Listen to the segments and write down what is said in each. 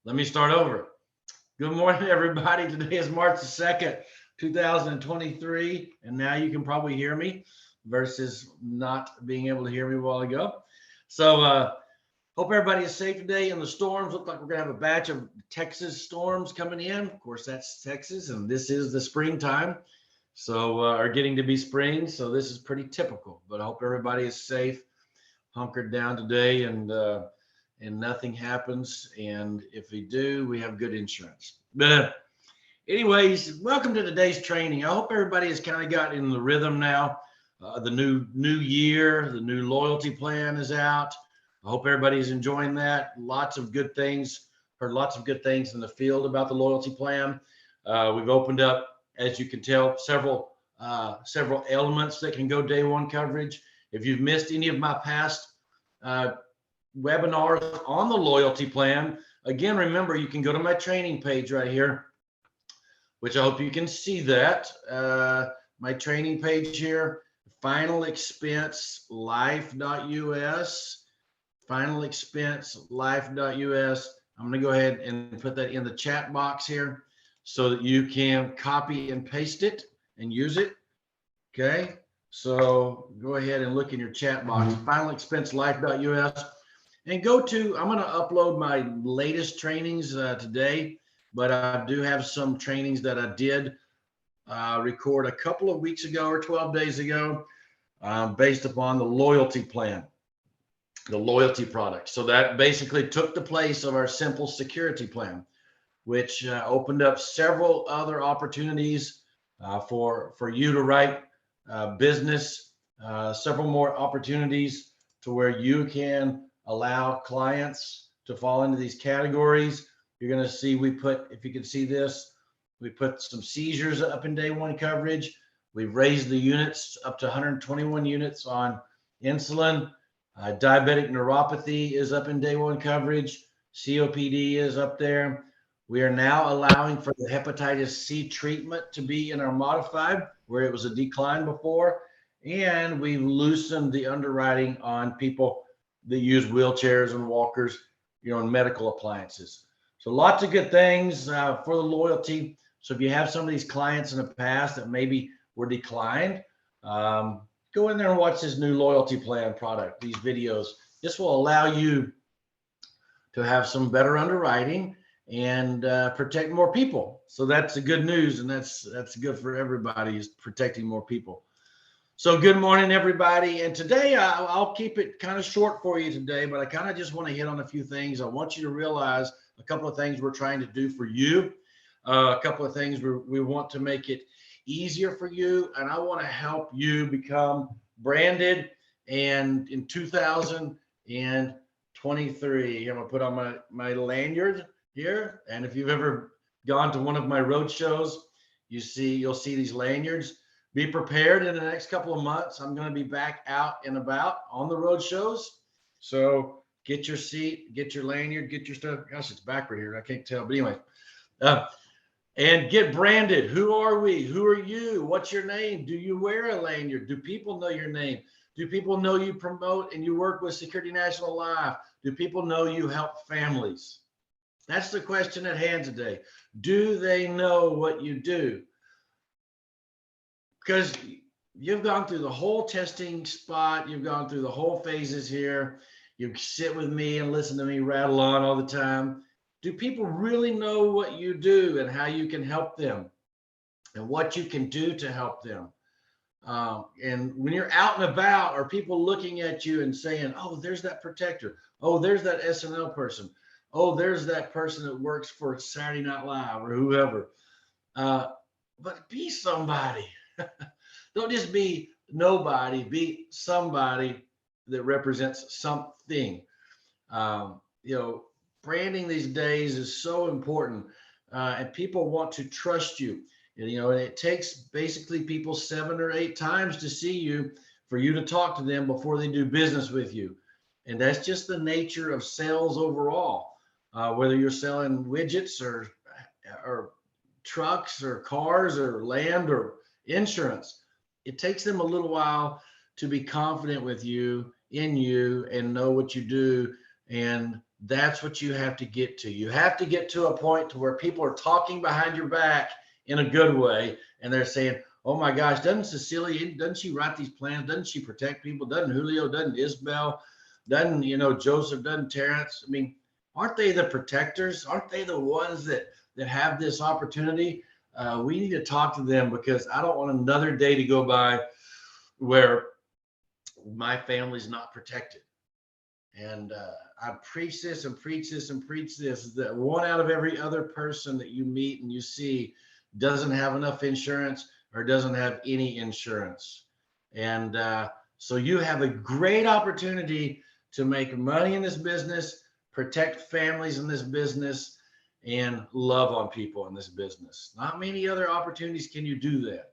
Let me start over. Good morning, everybody. Today is March the 2nd, 2023. And now you can probably hear me versus not being able to hear me a while ago. So, hope everybody is safe today in the storms. Look like we're going to have a batch of Texas storms coming in. Of course, that's Texas, and this is the springtime. So, are getting to be spring. So, this is pretty typical. But I hope everybody is safe, hunkered down today, and nothing happens. And if we do, we have good insurance. But anyways, welcome to today's training. I hope everybody has kind of got in the rhythm now. The new year, the new loyalty plan is out. I hope everybody's enjoying that. Lots of good things. Heard lots of good things in the field about the loyalty plan. We've opened up, as you can tell, several elements that can go day one coverage. If you've missed any of my past uh, webinars on the loyalty plan, again, remember you can go to my training page right here, which I hope you can see that. My training page here, finalexpenselife.us, finalexpenselife.us. I'm going to go ahead and put that in the chat box here so that you can copy and paste it and use it. Okay. So go ahead and look in your chat box, finalexpenselife.us, and go to, I'm going to upload my latest trainings today, but I do have some trainings that I did record a couple of weeks ago or 12 days ago based upon the loyalty plan, the loyalty product. So that basically took the place of our simple security plan, which opened up several other opportunities for you to write business, several more opportunities to where you can allow clients to fall into these categories. You're going to see if you can see this, we put some seizures up in day one coverage. We've raised the units up to 121 units on insulin. Diabetic neuropathy is up in day one coverage. COPD is up there. We are now allowing for the hepatitis C treatment to be in our modified, where it was a decline before. And we've loosened the underwriting on people that use wheelchairs and walkers, and medical appliances. So lots of good things for the loyalty. So if you have some of these clients in the past that maybe were declined, go in there and watch this new loyalty plan product, these videos. This will allow you to have some better underwriting and protect more people. So that's the good news, and that's good for everybody, is protecting more people. So good morning, everybody. And today I'll keep it kind of short for you today, but I kind of just want to hit on a few things. I want you to realize a couple of things we're trying to do for you, a couple of things we want to make it easier for you, and I want to help you become branded. And in 2023, I'm going to put on my lanyard here. And if you've ever gone to one of my road shows, you'll see these lanyards. Be prepared in the next couple of months. I'm going to be back out and about on the road shows. So get your seat, get your lanyard, get your stuff. Gosh, it's backward here. I can't tell. But anyway, and get branded. Who are we? Who are you? What's your name? Do you wear a lanyard? Do people know your name? Do people know you promote and you work with Security National Life? Do people know you help families? That's the question at hand today. Do they know what you do? Because you've gone through the whole testing spot. You've gone through the whole phases here. You sit with me and listen to me rattle on all the time. Do people really know what you do and how you can help them and what you can do to help them? And when you're out and about, are people looking at you and saying, oh, there's that protector. Oh, there's that SNL person. Oh, there's that person that works for Saturday Night Live or whoever. But be somebody. Don't just be nobody, be somebody that represents something. Branding these days is so important, and people want to trust you. And it takes basically people 7 or 8 times to see you for you to talk to them before they do business with you. And that's just the nature of sales overall. Whether you're selling widgets or trucks or cars or land or insurance, it takes them a little while to be confident with you, in you, and know what you do and That's what you have to get to. You have to get to a point to where people are talking behind your back in a good way, and they're saying, oh my gosh, doesn't Cecilia, doesn't she write these plans? Doesn't she protect people? Doesn't Julio, doesn't Isabel, doesn't, Joseph, doesn't Terrence? I mean, aren't they the protectors? Aren't they the ones that have this opportunity? We need to talk to them, because I don't want another day to go by where my family's not protected. And I preach this and preach this and preach this, that one out of every other person that you meet and you see doesn't have enough insurance or doesn't have any insurance. And so you have a great opportunity to make money in this business, protect families in this business, and love on people in this business. Not many other opportunities can you do that,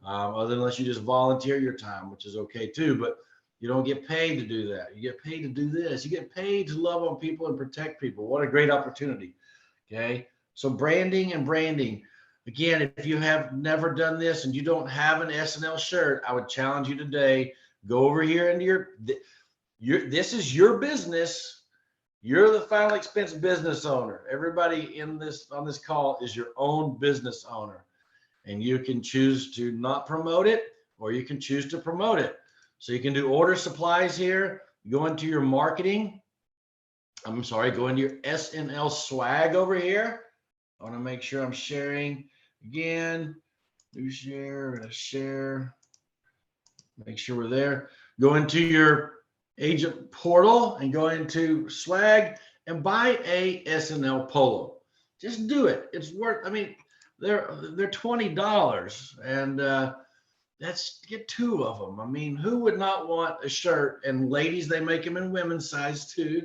other unless you just volunteer your time, which is okay too. But you don't get paid to do that. You get paid to do this. You get paid to love on people and protect people. What a great opportunity. Okay. So branding and branding. Again, if you have never done this and you don't have an SNL shirt, I would challenge you today, go over here into this is your business. You're the final expense business owner. Everybody on this call is your own business owner, and you can choose to not promote it, or you can choose to promote it. So you can do order supplies here, go into your marketing. Go into your SNL swag over here. I want to make sure I'm sharing again. Do share, make sure we're there. Go into your agent portal and go into swag and buy a SNL polo. Just do it. It's worth, they're $20, and let's get 2 of them. I mean, who would not want a shirt? And ladies, they make them in women's size too.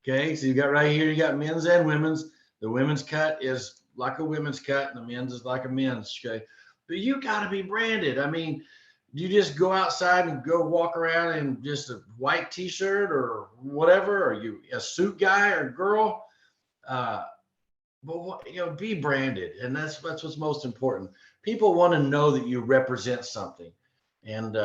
Okay, so you got right here, you got men's and women's. The women's cut is like a women's cut, and the men's is like a men's. Okay, but you got to be branded. I mean, you just go outside and go walk around in just a white T-shirt or whatever, or you a suit guy or girl. But be branded, and that's what's most important. People want to know that you represent something, and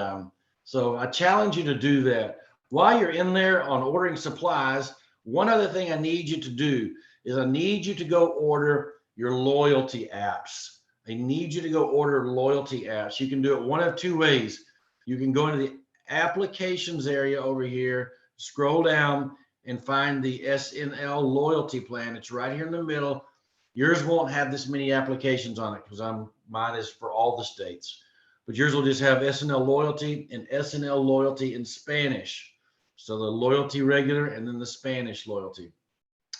so I challenge you to do that. While you're in there on ordering supplies, one other thing I need you to do is I need you to go order your loyalty apps. I need you to go order loyalty apps. You can do it one of 2 ways. You can go into the applications area over here, scroll down, and find the SNL loyalty plan. It's right here in the middle. Yours won't have this many applications on it because mine is for all the states. But yours will just have SNL loyalty and SNL loyalty in Spanish. So the loyalty regular and then the Spanish loyalty.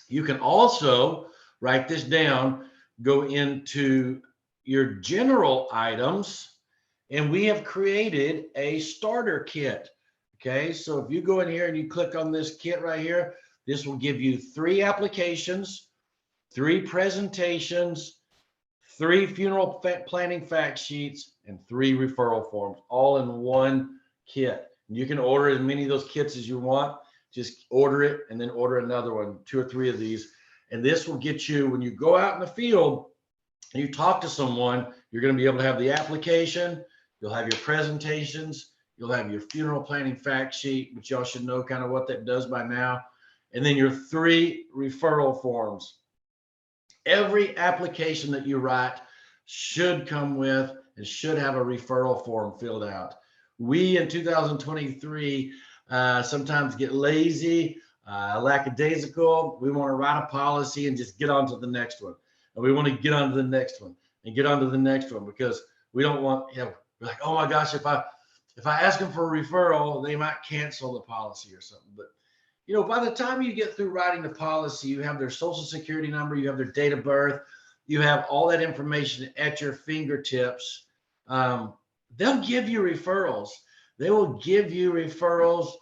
You can also write this down, go into your general items, and we have created a starter kit. Okay, so if you go in here and you click on this kit right here, this will give you 3 applications, 3 presentations, 3 funeral planning fact sheets, and 3 referral forms, all in one kit. And you can order as many of those kits as you want. Just order it and then order another one, 2 or 3 of these. And this will get you, when you go out in the field and you talk to someone, you're going to be able to have the application, you'll have your presentations, you'll have your funeral planning fact sheet, which y'all should know kind of what that does by now. And then your 3 referral forms. Every application that you write should come with and should have a referral form filled out. We in 2023 sometimes get lazy, lackadaisical. We want to write a policy and just get on to the next one. And we want to get on to the next one and get on to the next one, because we don't want, we're like, oh my gosh, if I ask them for a referral, they might cancel the policy or something. But by the time you get through writing the policy, you have their social security number, you have their date of birth, you have all that information at your fingertips. They'll give you referrals. They will give you referrals.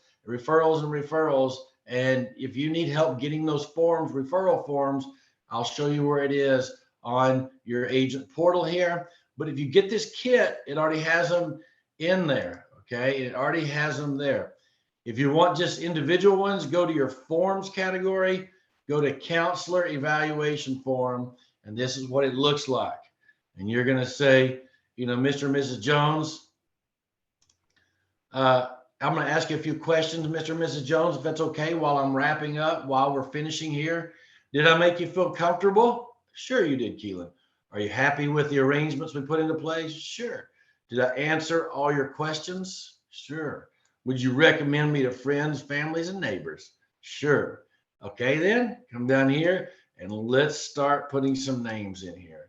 And if you need help getting those forms, referral forms, I'll show you where it is on your agent portal here. But if you get this kit, it already has them in there. Okay, it already has them there. If you want just individual ones, go to your forms category, go to counselor evaluation form, and this is what it looks like. And you're going to say, Mr. and Mrs. Jones, I'm going to ask you a few questions, Mr. and Mrs. Jones, if that's okay, while I'm wrapping up, while we're finishing here. Did I make you feel comfortable? Sure you did, Keelan. Are you happy with the arrangements we put into place? Sure. Did I answer all your questions? Sure. Would you recommend me to friends, families, and neighbors? Sure. Okay, then come down here and let's start putting some names in here.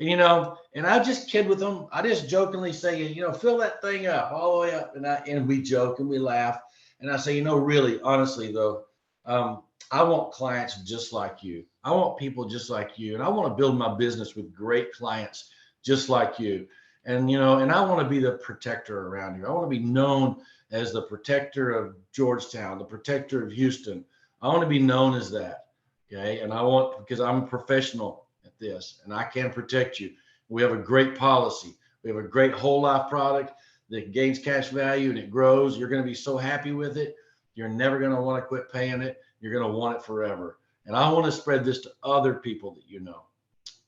And I just kid with them. I just jokingly say, fill that thing up all the way up. And we joke and we laugh. And I say, really, honestly, though, I want clients just like you. I want people just like you. And I want to build my business with great clients just like you. And I want to be the protector around here. I want to be known as the protector of Georgetown, the protector of Houston. I want to be known as that. Okay. And because I'm a professional at this and I can protect you. We have a great policy. We have a great whole life product that gains cash value and it grows. You're going to be so happy with it. You're never going to want to quit paying it. You're going to want it forever. And I want to spread this to other people that you know.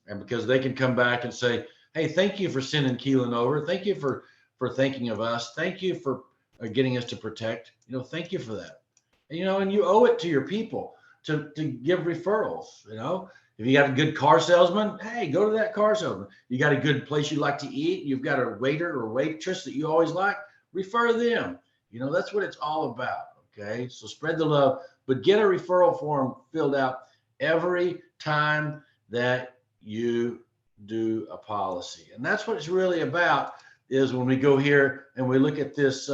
And because they can come back and say, hey, thank you for sending Keelan over. Thank you for thinking of us. Thank you for getting us to protect. Thank you for that. And you owe it to your people to give referrals. If you got a good car salesman, hey, go to that car salesman. You got a good place you like to eat. You've got a waiter or waitress that you always like. Refer them. That's what it's all about. Okay. So spread the love, but get a referral form filled out every time that you do a policy. And that's what it's really about, is when we go here and we look at this,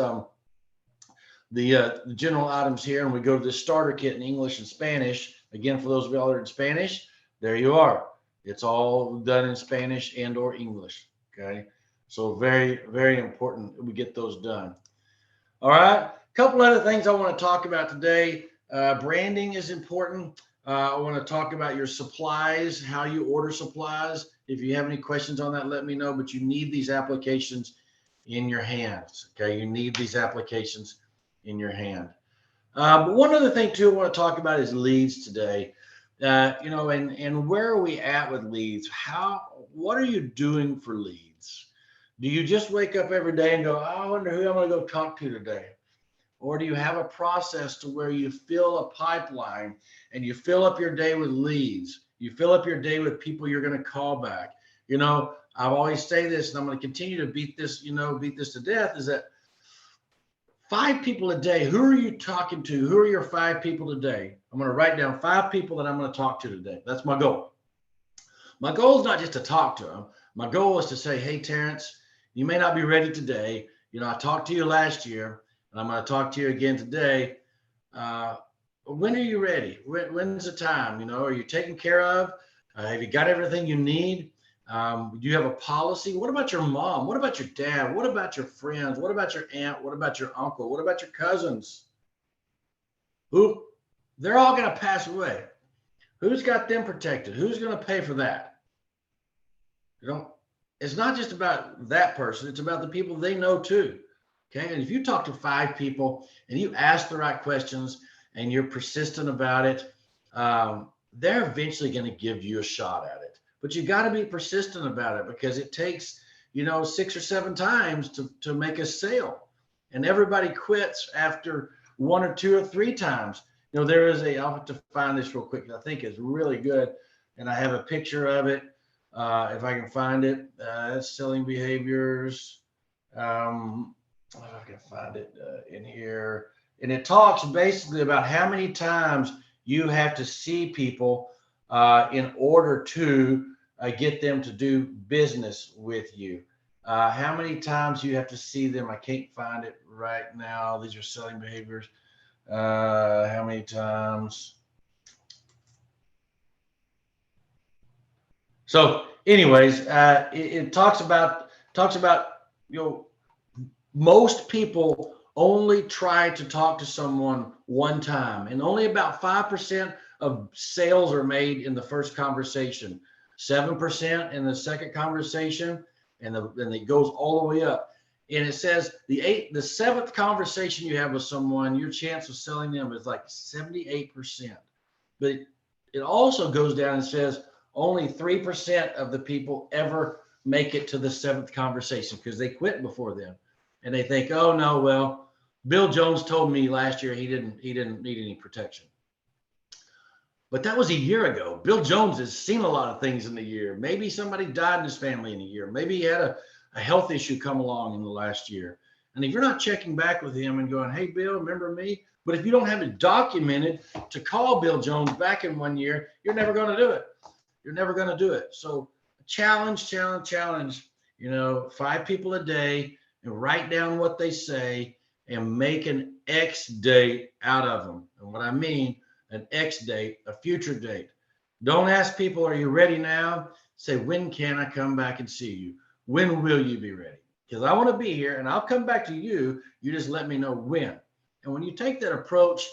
the general items here, and we go to the starter kit in English and Spanish. Again, for those of y'all that are in Spanish, there you are. It's all done in Spanish and or English. Okay. So very, very important that we get those done. All right. A couple other things I want to talk about today. Branding is important. I want to talk about your supplies, how you order supplies. If you have any questions on that, let me know, but you need these applications in your hands. Okay. You need these applications in your hand. But one other thing too I want to talk about is leads today. And where are we at with leads? What are you doing for leads? Do you just wake up every day and go, I wonder who I'm going to go talk to today? Or do you have a process to where you fill a pipeline and you fill up your day with leads? You fill up your day with people you're going to call back. I always say this, and I'm going to continue to beat this to death, is that 5 people a day. Who are you talking to? Who are your 5 people today? I'm going to write down 5 people that I'm going to talk to today. That's my goal. My goal is not just to talk to them. My goal is to say, hey, Terrence, you may not be ready today. I talked to you last year, and I'm going to talk to you again today. When are you ready? When's the time? Are you taken care of? Have you got everything you need? Do you have a policy? What about your mom? What about your dad? What about your friends? What about your aunt? What about your uncle? What about your cousins? They're all going to pass away. Who's got them protected? Who's going to pay for that? It's not just about that person. It's about the people they know too. Okay. And if you talk to 5 people and you ask the right questions and you're persistent about it, they're eventually going to give you a shot at it. But you got to be persistent about it, because it takes, 6 or 7 times to make a sale. And everybody quits after 1 or 2 or 3 times. I'll have to find this real quick. I think it's really good. And I have a picture of it. If I can find it, it's selling behaviors. If I can find it in here. And it talks basically about how many times you have to see people in order to get them to do business with you. How many times you have to see them? I can't find it right now. These are selling behaviors. How many times? So anyways, it talks about, most people only try to talk to someone one time, and only about 5% of sales are made in the first conversation, 7% in the second conversation, and then it goes all the way up. And it says the 7th conversation you have with someone, your chance of selling them is like 78%. But it also goes down and says only 3% of the people ever make it to the 7th conversation, because they quit before then. And they think, oh no, well, Bill Jones told me last year he didn't need any protection. But that was a year ago. Bill Jones has seen a lot of things in the year. Maybe somebody died in his family in a year. Maybe he had a health issue come along in the last year. And if you're not checking back with him and going, hey, Bill, remember me? But if you don't have it documented to call Bill Jones back in 1 year, you're never going to do it. You're never going to do it. So challenge. 5 people a day and write down what they say and make an X date out of them. And what I mean, an X date, a future date. Don't ask people, are you ready now? Say, when can I come back and see you? When will you be ready? Because I want to be here and I'll come back to you. You just let me know when. And when you take that approach,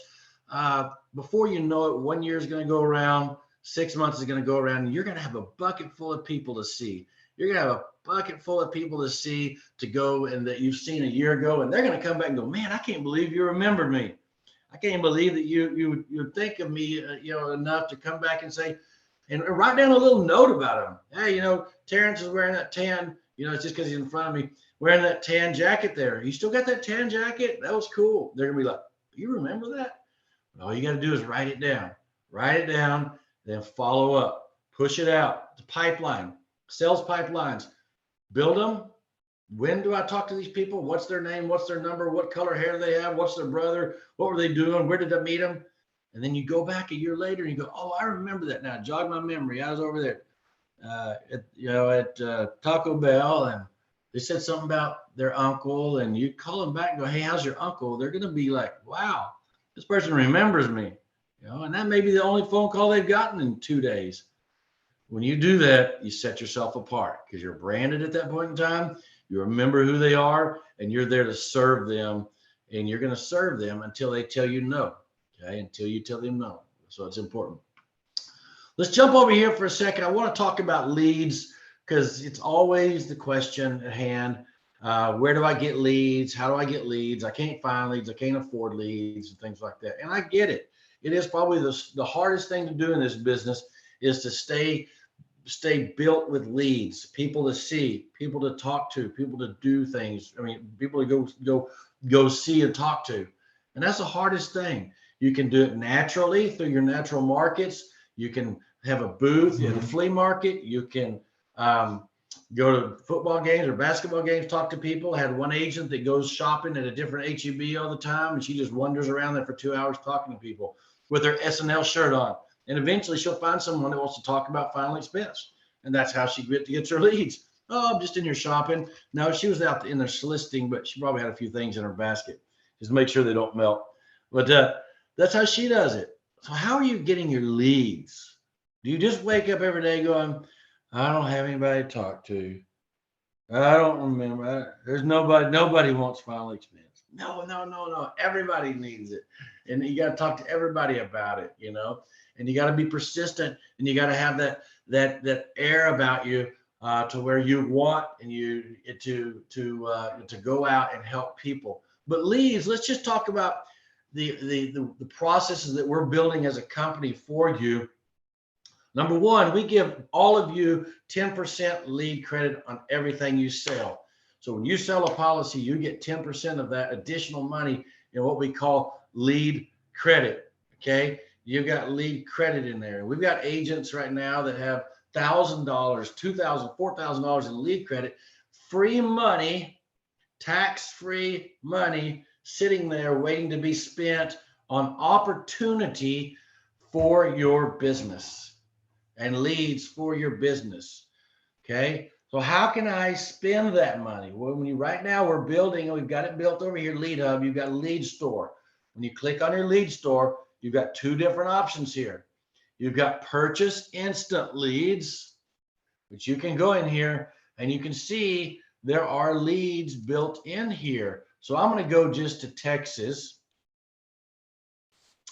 before you know it, 1 year is going to go around, 6 months is going to go around, and you're going to have a bucket full of people to see. You're going to have a bucket full of people to see, to go, and that you've seen a year ago, and they're going to come back and go, man, I can't believe you remember me. I can't believe that you think of me, enough to come back and say, and write down a little note about him. Hey, Terrence is wearing that tan, it's just because he's in front of me, wearing that tan jacket there. You still got that tan jacket? That was cool. They're going to be like, you remember that? All you got to do is write it down, then follow up, push it out. The pipeline, sales pipelines, build them. When do I talk to these people? What's their name? What's their number? What color hair they have? What's their brother? What were they doing? Where did I meet them? And then you go back a year later and you go, oh, I remember that now. Jog my memory. I was over there at Taco Bell, and they said something about their uncle, and you call them back and go, hey, how's your uncle? They're going to be like, wow, this person remembers me. And that may be the only phone call they've gotten in 2 days. When you do that, you set yourself apart because you're branded at that point in time. You remember who they are, and you're there to serve them, and you're going to serve them until they tell you no. Okay, until you tell them no. So it's important. Let's jump over here for a second. I want to talk about leads because it's always the question at hand. Where do I get leads? How do I get leads? I can't find leads. I can't afford leads and things like that. And I get it. It is probably the hardest thing to do in this business is to stay built with leads, people to see, people to talk to, people to do things. I mean, people to go see and talk to. And that's the hardest thing. You can do it naturally through your natural markets. You can have a booth in a flea market. You can go to football games or basketball games, talk to people. I had one agent that goes shopping at a different HEB all the time, and she just wanders around there for 2 hours talking to people with her SNL shirt on. And eventually she'll find someone that wants to talk about final expense. And that's how she gets her leads. Oh, I'm just in here shopping. No, she was out in there soliciting, but she probably had a few things in her basket. Just make sure they don't melt. But that's how she does it. So how are you getting your leads? Do you just wake up every day going, I don't have anybody to talk to. I don't remember. There's nobody wants final expense. No. Everybody needs it. And you got to talk to everybody about it, and you got to be persistent, and you got to have that air about you to where you want and you to go out and help people. But leads, let's just talk about the processes that we're building as a company for you. Number one, we give all of you 10% lead credit on everything you sell. So when you sell a policy, you get 10% of that additional money in what we call lead credit. Okay. You've got lead credit in there. We've got agents right now that have $1,000, $2,000, $4,000 in lead credit, free money, tax-free money sitting there waiting to be spent on opportunity for your business and leads for your business. Okay. So how can I spend that money? Well, right now we're building, we've got it built over here, Lead Hub. You've got Lead Store. When you click on your Lead Store, you've got 2 different options here. You've got purchase instant leads, which you can go in here and you can see there are leads built in here. So I'm going to go just to Texas.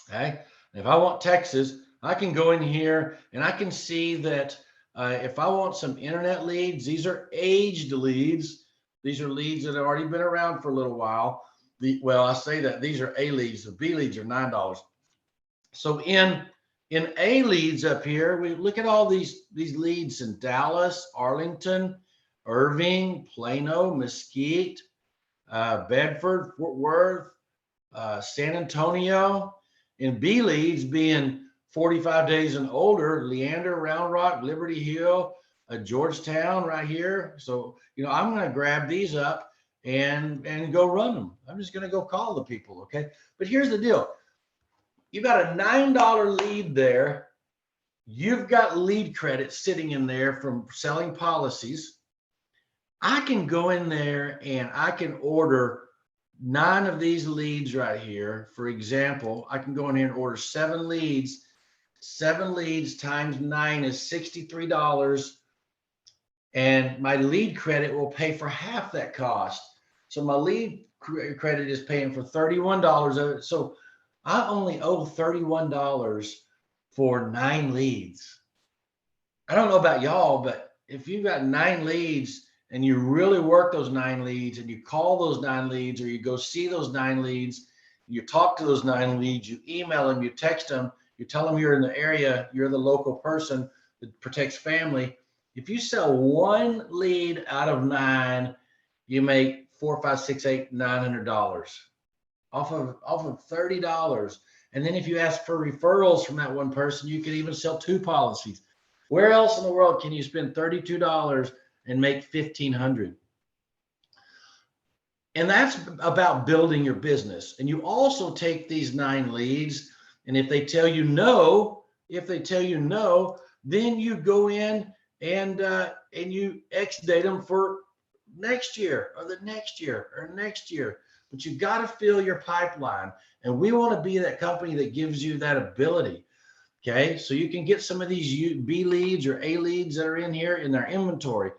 Okay. And if I want Texas, I can go in here and I can see that if I want some internet leads, these are aged leads. These are leads that have already been around for a little while. I say that these are A leads. The B leads are $9. So in A leads up here, we look at all these leads in Dallas, Arlington, Irving, Plano, Mesquite, Bedford, Fort Worth, San Antonio, and B leads being 45 days and older, Leander, Round Rock, Liberty Hill, Georgetown right here. So, I'm going to grab these up and go run them. I'm just going to go call the people. Okay. But here's the deal. You got a $9 lead there. You've got lead credit sitting in there from selling policies. I can go in there and I can order 9 of these leads right here. For example, I can go in here and order 7 leads. 7 leads times 9 is $63. And my lead credit will pay for half that cost. So my lead credit is paying for $31 of it. So I only owe $31 for 9 leads. I don't know about y'all, but if you've got 9 leads and you really work those 9 leads and you call those 9 leads, or you go see those 9 leads, you talk to those 9 leads, you email them, you text them, you tell them you're in the area, you're the local person that protects family. If you sell 1 lead out of 9, you make $400, $500, $600, $800, $900 off of $30. And then if you ask for referrals from that one person, you could even sell 2 policies. Where else in the world can you spend $32 and make $1,500? And that's about building your business. And you also take these 9 leads, and if they tell you no, then you go in and you X-date them for next year or the next year or next year. But you got to fill your pipeline, and we want to be that company that gives you that ability. Okay, so you can get some of these B leads or A leads that are in here in their inventory,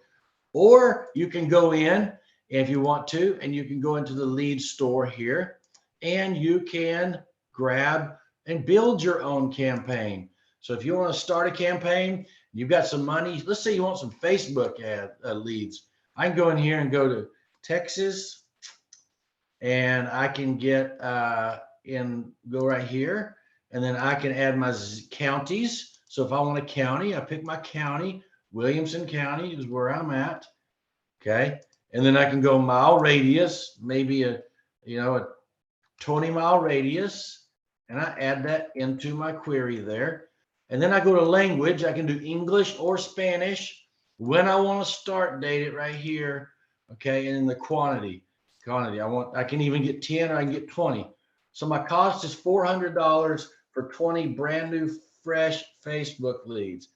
or you can go in if you want to, and you can go into the lead store here, and you can grab and build your own campaign. So if you want to start a campaign, you've got some money. Let's say you want some Facebook ad leads. I can go in here and go to Texas, and I can get go right here, and then I can add my counties. So if I want a county, I pick my county. Williamson County is where I'm at. Okay. And then I can go mile radius, maybe a 20-mile radius, and I add that into my query there. And then I go to language. I can do English or Spanish. When I want to start date it right here. Okay. And then the quantity. I can even get 10 or I can get 20. So my cost is $400 for 20 brand new, fresh Facebook leads.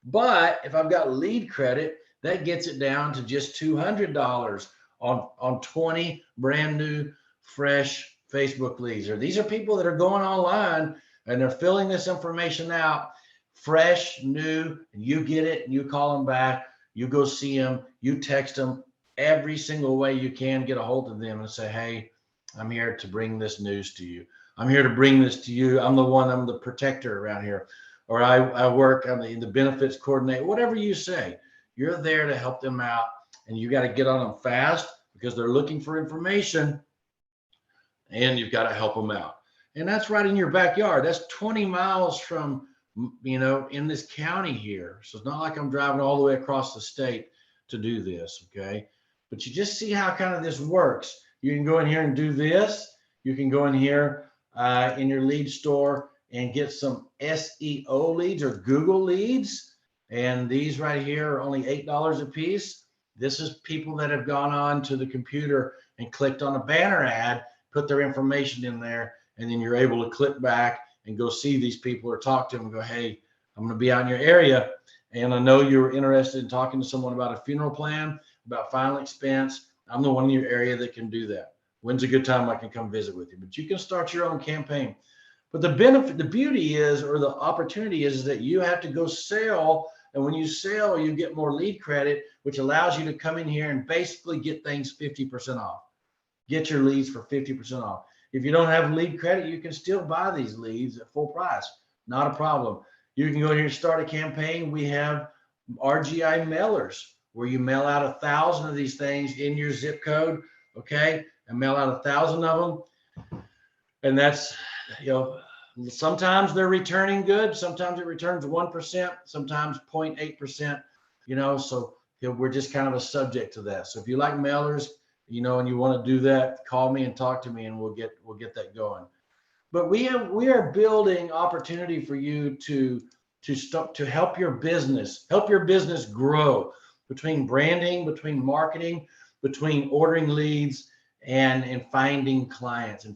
But if I've got lead credit, that gets it down to just $200 on 20 brand new, fresh Facebook leads. Or these are people that are going online and they're filling this information out, fresh, new, and you get it and you call them back, you go see them, you text them every single way you can, get a hold of them and say, hey, I'm here to bring this news to you. I'm here to bring this to you. I'm the protector around here. Or I work on the benefits coordinator, whatever you say. You're there to help them out, and you got to get on them fast because they're looking for information, and you've got to help them out. And that's right in your backyard. That's 20 miles from, in this county here. So it's not like I'm driving all the way across the state to do this, okay? But you just see how kind of this works. You can go in here and do this. You can go in here in your lead store and get some SEO leads or Google leads. And these right here are only $8 a piece. This is people that have gone on to the computer and clicked on a banner ad, put their information in there, and then you're able to click back and go see these people or talk to them and go, hey, I'm going to be out in your area. And I know you're interested in talking to someone about a funeral plan, about final expense. I'm the one in your area that can do that. When's a good time I can come visit with you? But you can start your own campaign. But the benefit, the beauty is, or the opportunity is that you have to go sell. And when you sell, you get more lead credit, which allows you to come in here and basically get things 50% off. Get your leads for 50% off. If you don't have lead credit, you can still buy these leads at full price. Not a problem. You can go in here and start a campaign. We have RGI mailers where you mail out 1,000 of these things in your zip code, okay? And mail out 1,000 of them. And that's, sometimes they're returning good. Sometimes it returns 1%, sometimes 0.8%, so we're just kind of a subject to that. So if you like mailers, and you want to do that, call me and talk to me, and we'll get that going. But we are building opportunity for you to help your business grow, between branding, between marketing, between ordering leads, and finding clients.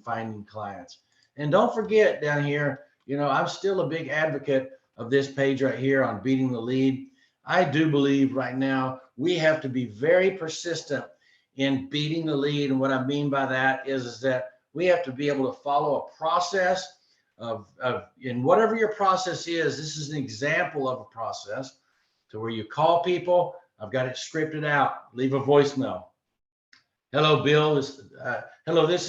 And don't forget down here, I'm still a big advocate of this page right here on beating the lead. I do believe right now we have to be very persistent in beating the lead. And what I mean by that is that we have to be able to follow a process and whatever your process is. This is an example of a process to where you call people. I've got it scripted out. Leave a voicemail. Hello, Bill. This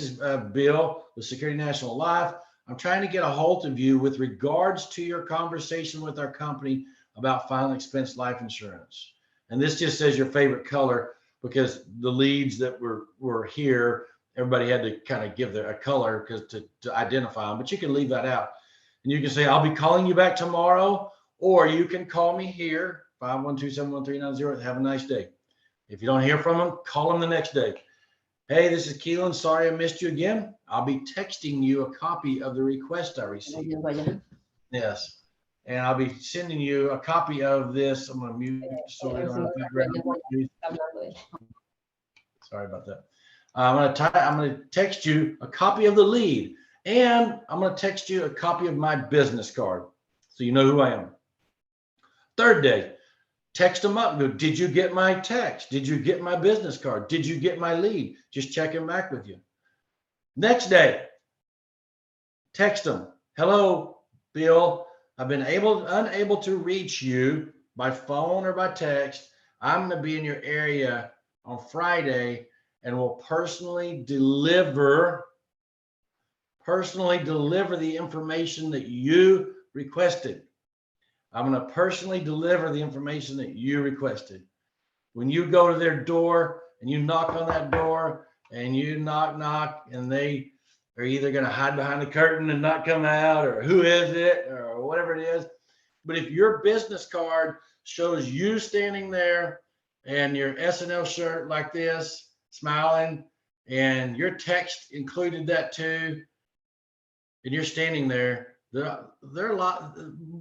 is Bill with Security National Life. I'm trying to get a hold of you with regards to your conversation with our company about final expense life insurance. And this just says your favorite color, because the leads that were here, everybody had to kind of give a color to identify them, but you can leave that out. And you can say, I'll be calling you back tomorrow, or you can call me here, 512-71390. Have a nice day. If you don't hear from them, call them the next day. Hey, this is Keelan. Sorry I missed you again. I'll be texting you a copy of the request I received. Yes. And I'll be sending you a copy of this. I'm going to mute so we don't have background noise. Sorry about that. I'm going to text you a copy of the lead, and I'm going to text you a copy of my business card so you know who I am. Third day, text them up and go, did you get my text? Did you get my business card? Did you get my lead? Just checking back with you. Next day, text them. Hello, Bill. I've been unable to reach you by phone or by text. I'm going to be in your area on Friday, and will personally deliver the information that you requested. I'm going to personally deliver the information that you requested. When you go to their door and you knock on that door and you knock, and they are either going to hide behind the curtain and not come out, or who is it, or whatever it is. But if your business card shows you standing there and your SNL shirt like this, smiling, and your text included that too, and you're standing there,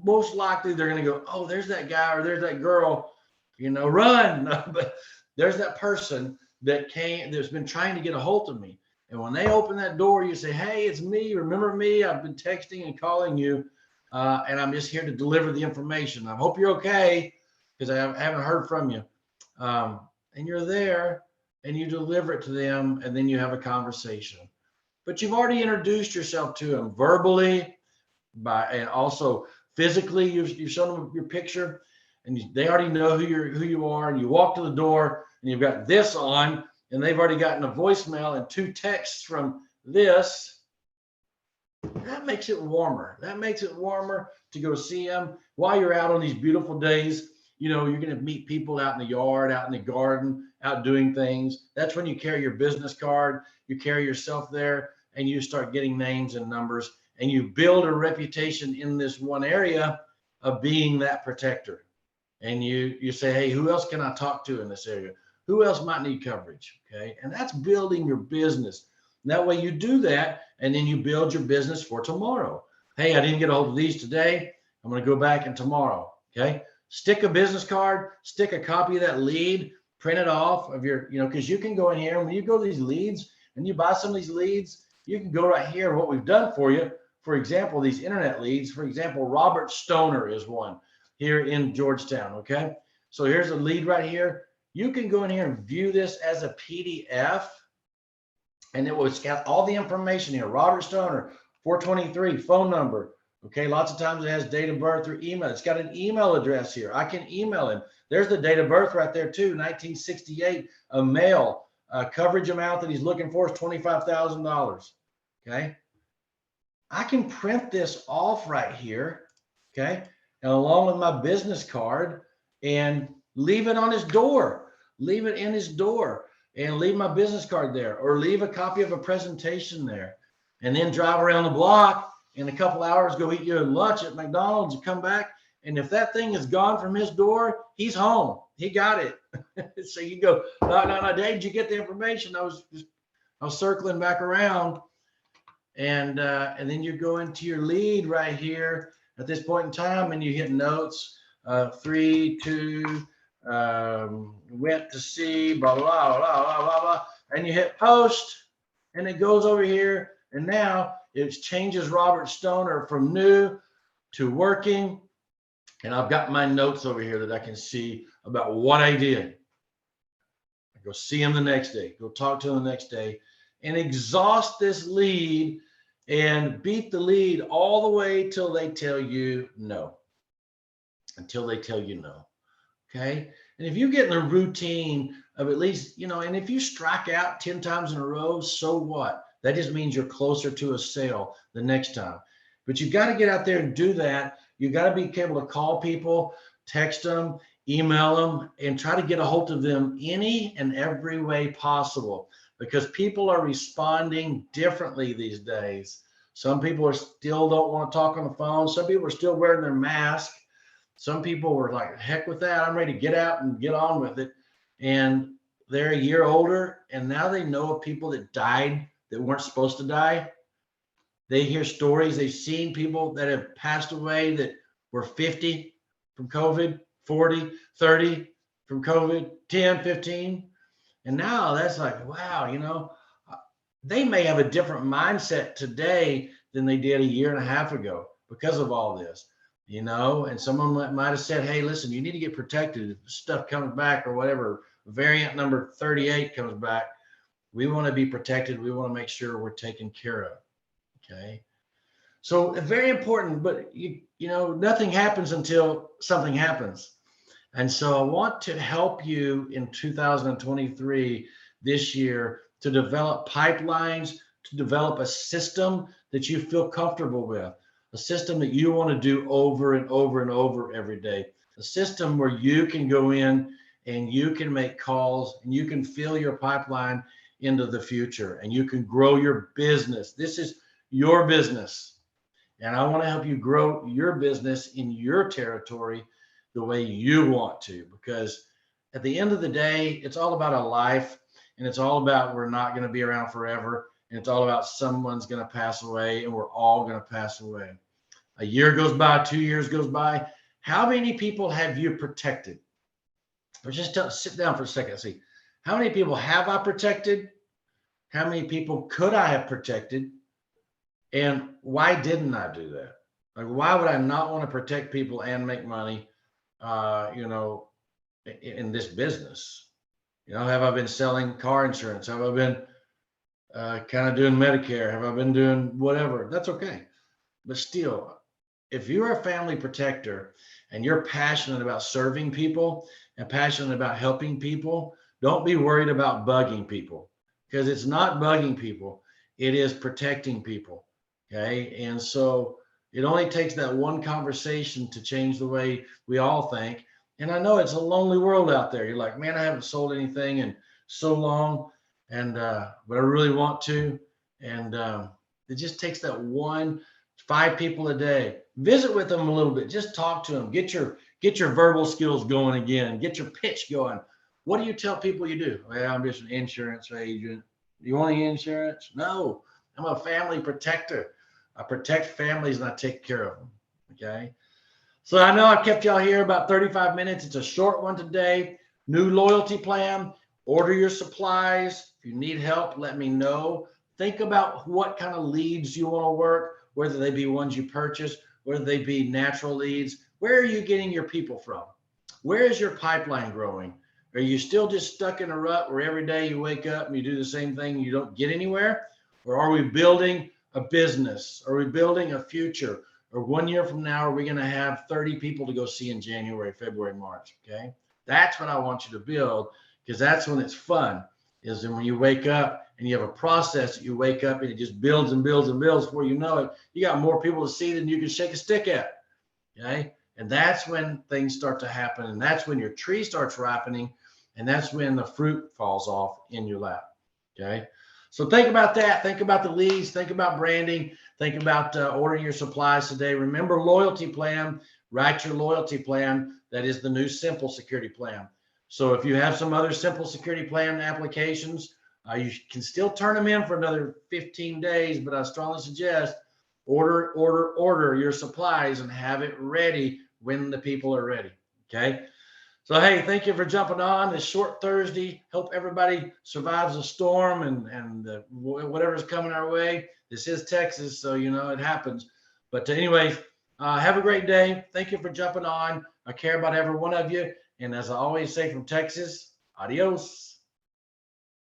most likely they're going to go, oh, there's that guy or there's that girl, run. But there's that person that's been trying to get a hold of me. And when they open that door, you say, hey, it's me. Remember me? I've been texting and calling you, and I'm just here to deliver the information. I hope you're okay, because I haven't heard from you. And you're there, and you deliver it to them, and then you have a conversation. But you've already introduced yourself to them verbally, and also physically. You've shown them your picture, and they already know who you are. And you walk to the door, and you've got this on, and they've already gotten a voicemail and 2 texts from this. That makes it warmer. To go see them while you're out on these beautiful days. You're going to meet people out in the yard, out in the garden, out doing things. That's when you carry your business card, you carry yourself there, and you start getting names and numbers, and you build a reputation in this one area of being that protector. And you say, hey, who else can I talk to in this area? Who else might need coverage? Okay. And that's building your business. And that way you do that, and then you build your business for tomorrow. Hey, I didn't get a hold of these today. I'm going to go back and tomorrow. Okay. Stick a business card, stick a copy of that lead, print it off of your, because you can go in here, and when you go to these leads and you buy some of these leads, you can go right here. What we've done for you, for example, these internet leads, for example, Robert Stoner is one here in Georgetown. Okay. So here's a lead right here. You can go in here and view this as a PDF, and it's got all the information here. Robert Stoner, 423, phone number. Okay, lots of times it has date of birth or email. It's got an email address here. I can email him. There's the date of birth right there too, 1968, a male. Coverage amount that he's looking for is $25,000. Okay, I can print this off right here. Okay, and along with my business card, and leave it on his door. Leave it in his door, and leave my business card there, or leave a copy of a presentation there, and then drive around the block in a couple hours, go eat your lunch at McDonald's, and come back. And if that thing is gone from his door, he's home. He got it. So you go, no, Dave, did you get the information? I was circling back around, and then you go into your lead right here at this point in time, and you hit notes, 3, 2, went to see, blah, blah, blah, blah, blah, blah, and you hit post, and it goes over here, and now it changes Robert Stoner from new to working, and I've got my notes over here that I can see about what I did. I go see him the next day, go talk to him the next day, and exhaust this lead and beat the lead all the way till they tell you no. Until they tell you no. Okay. And if you get in the routine of at least, and if you strike out 10 times in a row, so what? That just means you're closer to a sale the next time. But you got to get out there and do that. You got to be able to call people, text them, email them, and try to get a hold of them any and every way possible, because people are responding differently these days. Some people still don't want to talk on the phone. Some people are still wearing their mask. Some people were like, heck with that. I'm ready to get out and get on with it. And they're a year older, and now they know of people that died that weren't supposed to die. They hear stories. They've seen people that have passed away that were 50 from COVID, 40, 30 from COVID, 10, 15. And now that's like, wow, they may have a different mindset today than they did a year and a half ago because of all this, and someone might have said, hey, listen, you need to get protected. If stuff comes back or whatever, variant number 38 comes back, we want to be protected. We want to make sure we're taken care of. Okay. So very important, but nothing happens until something happens. And so I want to help you in 2023 this year to develop pipelines, to develop a system that you feel comfortable with, a system that you want to do over and over and over every day, a system where you can go in and you can make calls and you can fill your pipeline into the future and you can grow your business. This is your business. And I want to help you grow your business in your territory the way you want to, because at the end of the day, it's all about a life, and it's all about we're not going to be around forever, and it's all about someone's going to pass away, and we're all going to pass away. A year goes by, 2 years goes by. How many people have you protected? Or just sit down for a second and see, how many people have I protected? How many people could I have protected? And why didn't I do that? Like, why would I not want to protect people and make money, in this business? Have I been selling car insurance? Have I been kind of doing Medicare? Have I been doing whatever? That's okay. But still, if you're a family protector and you're passionate about serving people and passionate about helping people, don't be worried about bugging people, because it's not bugging people. It is protecting people. Okay. And so it only takes that one conversation to change the way we all think. And I know it's a lonely world out there. You're like, man, I haven't sold anything in so long, and but I really want to. And it just takes that 5 people a day. Visit with them a little bit. Just talk to them. Get your verbal skills going again. Get your pitch going. What do you tell people you do? Well, I'm just an insurance agent. You want any insurance? No, I'm a family protector. I protect families and I take care of them. Okay. So I know I've kept y'all here about 35 minutes. It's a short one today. New loyalty plan. Order your supplies. If you need help, let me know. Think about what kind of leads you want to work, whether they be ones you purchase, whether they be natural leads. Where are you getting your people from? Where is your pipeline growing? Are you still just stuck in a rut where every day you wake up and you do the same thing and you don't get anywhere? Or are we building a business? Are we building a future? Or 1 year from now, are we going to have 30 people to go see in January, February, March? Okay. That's what I want you to build, because that's when it's fun, is when you wake up and you have a process that you wake up and it just builds and builds and builds. Before you know it, you got more people to see than you can shake a stick at. Okay. And that's when things start to happen. And that's when your tree starts ripening. And that's when the fruit falls off in your lap. Okay. So think about that. Think about the leads. Think about branding. Think about ordering your supplies today. Remember loyalty plan. Write your loyalty plan. That is the new simple security plan. So if you have some other simple security plan applications, you can still turn them in for another 15 days, but I strongly suggest order your supplies and have it ready when the people are ready. Okay. So, hey, thank you for jumping on this short Thursday. Hope everybody survives the storm and whatever's coming our way. This is Texas, so you know it happens. But anyways, have a great day. Thank you for jumping on. I care about every one of you. And as I always say from Texas, adios.